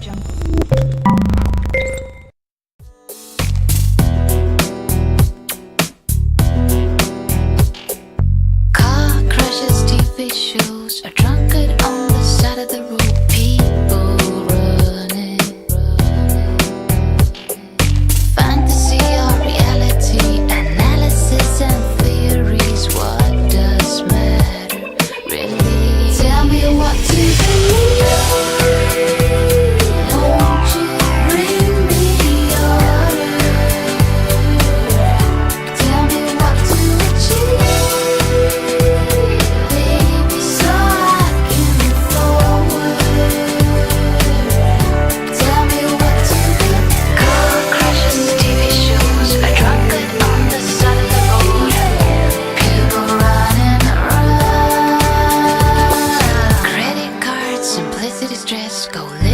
Car crashes, TV shows, a drunkard on the side of the road. People running. Fantasy or reality, analysis and theories. What does matter, really? Tell me what to believe. Won't you bring me order? Tell me what to achieve, baby, so I can move forward. Tell me what to do. Car crashes, TV shows, a drunkard on the side of the road. People running around. Credit cards, simplicity, stress, go live.